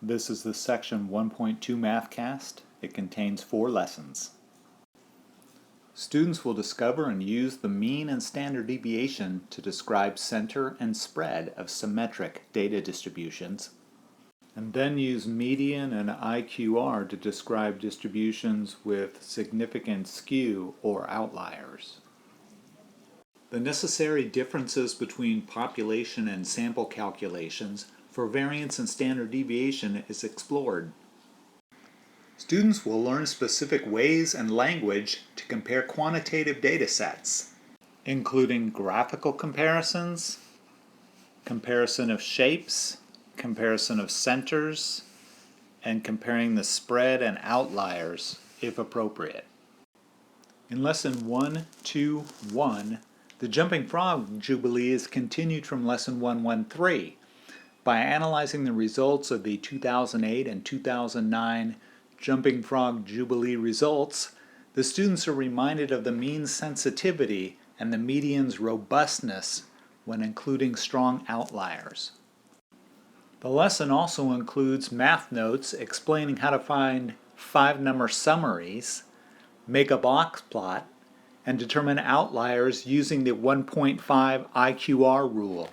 This is the Section 1.2 Mathcast. It contains 4 lessons. Students will discover and use the mean and standard deviation to describe center and spread of symmetric data distributions, and then use median and IQR to describe distributions with significant skew or outliers. The necessary differences between population and sample calculations for variance and standard deviation is explored. Students will learn specific ways and language to compare quantitative data sets, including graphical comparisons, comparison of shapes, comparison of centers, and comparing the spread and outliers if appropriate. In Lesson 1.2.1, the Jumping Frog Jubilee is continued from Lesson 1.1.3 by analyzing the results of the 2008 and 2009 Jumping Frog Jubilee results. The students are reminded of the mean sensitivity and the median's robustness when including strong outliers. The lesson also includes math notes explaining how to find 5-number summaries, make a box plot, and determine outliers using the 1.5 IQR rule.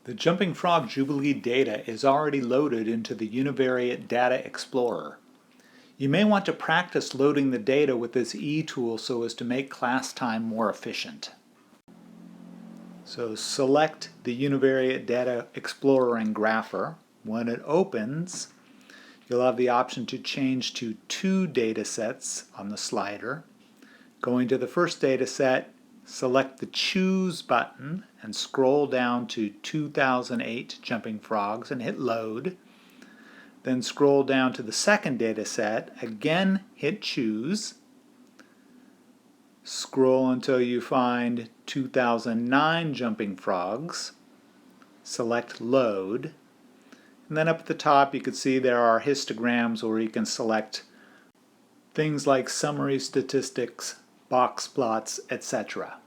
The Jumping Frog Jubilee data is already loaded into the Univariate Data Explorer. You may want to practice loading the data with this e-tool so as to make class time more efficient. So select the Univariate Data Explorer and Grapher. When it opens, you'll have the option to change to 2 data sets on the slider. Going to the first data set, select the Choose button and scroll down to 2008 Jumping Frogs and hit Load. Then scroll down to the second data set, again hit Choose. Scroll until you find 2009 Jumping Frogs. Select Load. And then up at the top you can see there are histograms where you can select things like summary statistics, box plots, etc.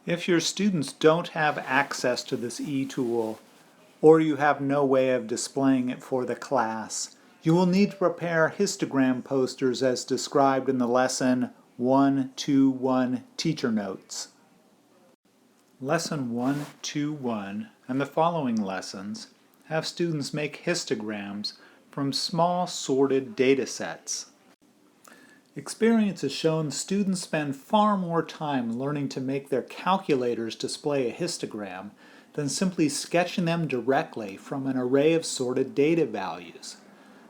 If your students don't have access to this e-tool, or you have no way of displaying it for the class, you will need to prepare histogram posters as described in the Lesson 1.2.1 Teacher Notes. Lesson 1.2.1 and the following lessons have students make histograms from small sorted data sets. Experience has shown students spend far more time learning to make their calculators display a histogram than simply sketching them directly from an array of sorted data values.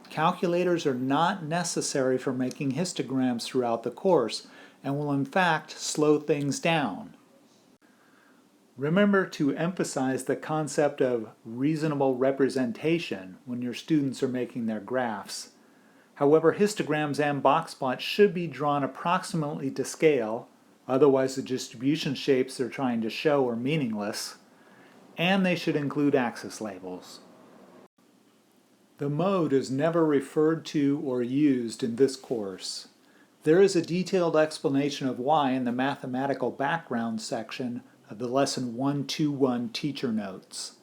Calculators are not necessary for making histograms throughout the course and will in fact slow things down. Remember to emphasize the concept of reasonable representation when your students are making their graphs. However, histograms and box plots should be drawn approximately to scale, otherwise the distribution shapes they're trying to show are meaningless, and they should include axis labels. The mode is never referred to or used in this course. There is a detailed explanation of why in the mathematical background section of the Lesson 1.2.1 Teacher Notes.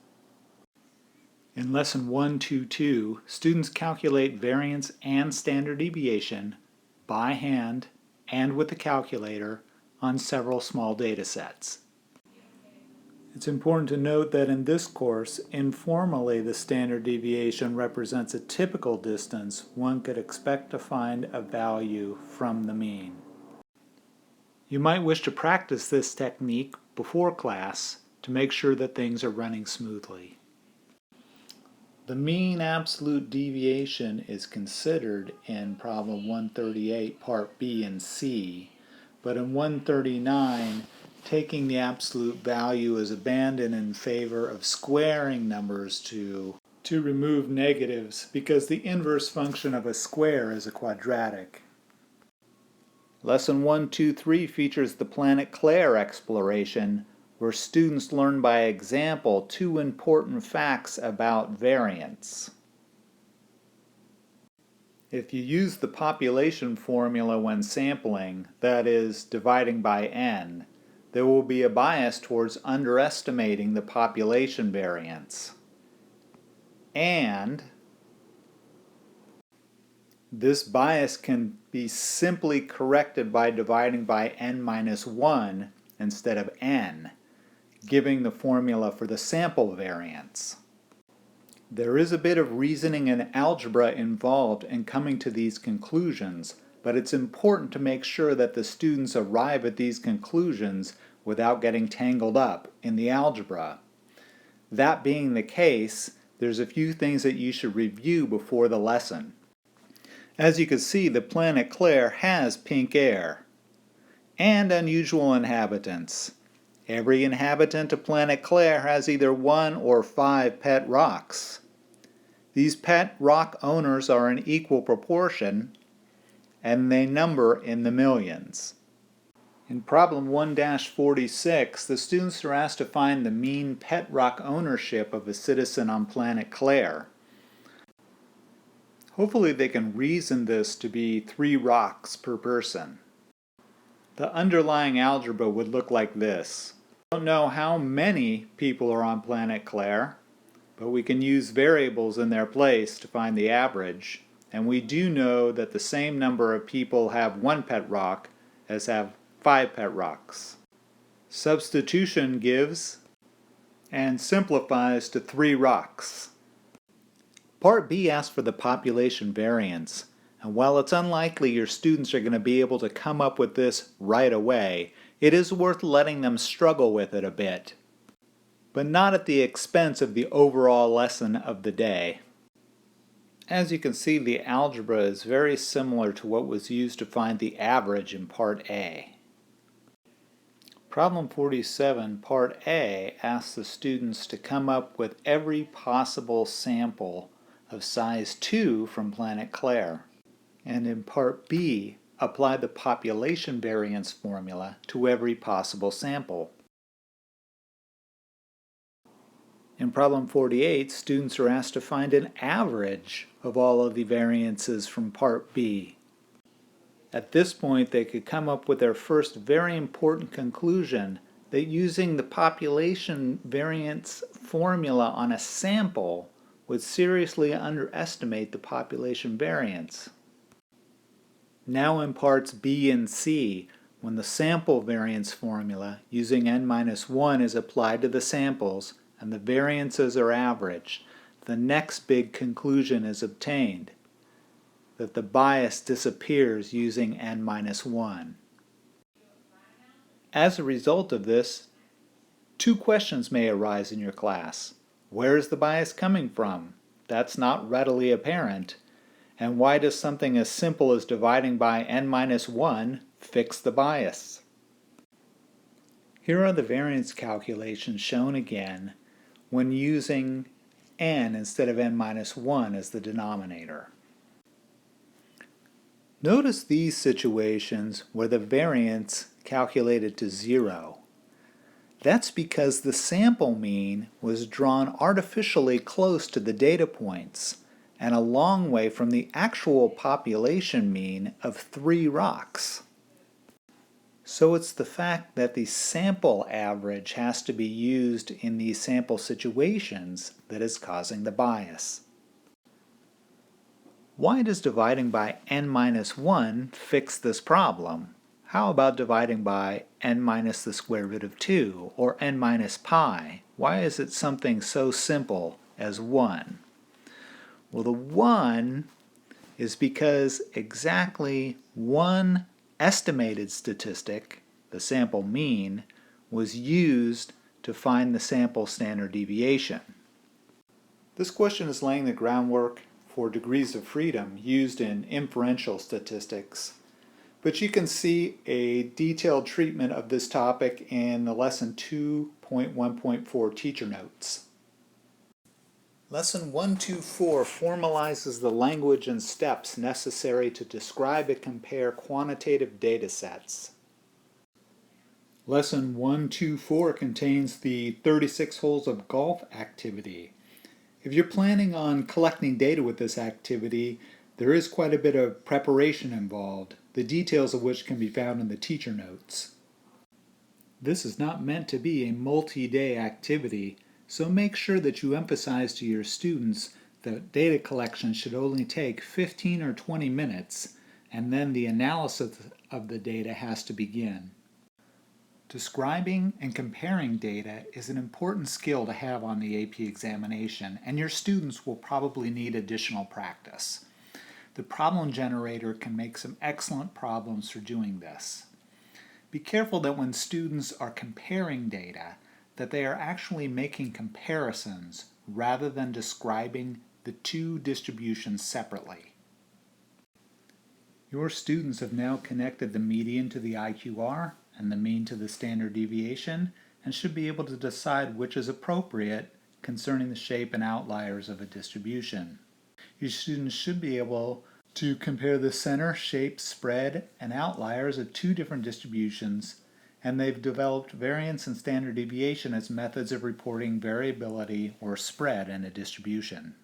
In Lesson 1.2.2, students calculate variance and standard deviation by hand and with the calculator on several small data sets. It's important to note that in this course, informally the standard deviation represents a typical distance one could expect to find a value from the mean. You might wish to practice this technique before class to make sure that things are running smoothly. The mean absolute deviation is considered in Problem 138, Part B and C, but in 139, taking the absolute value is abandoned in favor of squaring numbers to remove negatives because the inverse function of a square is a quadratic. Lesson 1.2.3 features the planet Claire exploration, where students learn by example 2 important facts about variance. If you use the population formula when sampling, that is, dividing by n, there will be a bias towards underestimating the population variance. And This bias can be simply corrected by dividing by n minus 1 instead of n, giving the formula for the sample variance. There is a bit of reasoning and algebra involved in coming to these conclusions, but it's important to make sure that the students arrive at these conclusions without getting tangled up in the algebra. That being the case, there's a few things that you should review before the lesson. As you can see, the planet Claire has pink air and unusual inhabitants. Every inhabitant of planet Claire has either 1 or 5 pet rocks. These pet rock owners are in equal proportion, and they number in the millions. In problem 1-46, the students are asked to find the mean pet rock ownership of a citizen on planet Claire. Hopefully they can reason this to be 3 rocks per person. The underlying algebra would look like this. We don't know how many people are on planet Claire, but we can use variables in their place to find the average, and we do know that the same number of people have 1 pet rock as have 5 pet rocks. Substitution gives and simplifies to 3 rocks. Part B asks for the population variance, and while it's unlikely your students are going to be able to come up with this right away, it is worth letting them struggle with it a bit, but not at the expense of the overall lesson of the day. As you can see, the algebra is very similar to what was used to find the average in Part A. Problem 47, Part A, asks the students to come up with every possible sample of size 2 from planet Claire. And in Part B, apply the population variance formula to every possible sample. In problem 48, students are asked to find an average of all of the variances from Part B. At this point, they could come up with their first very important conclusion that using the population variance formula on a sample would seriously underestimate the population variance. Now in parts B and C, when the sample variance formula using n-1 is applied to the samples and the variances are averaged, the next big conclusion is obtained, that the bias disappears using n-1. As a result of this, 2 questions may arise in your class. Where is the bias coming from? That's not readily apparent. And why does something as simple as dividing by n-1 fix the bias? Here are the variance calculations shown again when using n instead of n-1 as the denominator. Notice these situations where the variance calculated to 0. That's because the sample mean was drawn artificially close to the data points and a long way from the actual population mean of 3 rocks. So it's the fact that the sample average has to be used in these sample situations that is causing the bias. Why does dividing by n-1 fix this problem? How about dividing by n minus the square root of 2 or n minus pi? Why is it something so simple as 1? Well, the 1 is because exactly 1 estimated statistic, the sample mean, was used to find the sample standard deviation. This question is laying the groundwork for degrees of freedom used in inferential statistics, but you can see a detailed treatment of this topic in the Lesson 2.1.4 teacher notes. Lesson 124 formalizes the language and steps necessary to describe and compare quantitative data sets. Lesson 124 contains the 36 holes of golf activity. If you're planning on collecting data with this activity, there is quite a bit of preparation involved, the details of which can be found in the teacher notes. This is not meant to be a multi-day activity, so make sure that you emphasize to your students The data collection should only take 15 or 20 minutes, and then the analysis of the data has to begin. Describing and comparing data is an important skill to have on the AP examination, and your students will probably need additional practice. The problem generator can make some excellent problems for doing this. Be careful that when students are comparing data, that they are actually making comparisons rather than describing the two distributions separately. Your students have now connected the median to the IQR and the mean to the standard deviation, and should be able to decide which is appropriate concerning the shape and outliers of a distribution. Your students should be able to compare the center, shape, spread, and outliers of two different distributions, and they've developed variance and standard deviation as methods of reporting variability or spread in a distribution.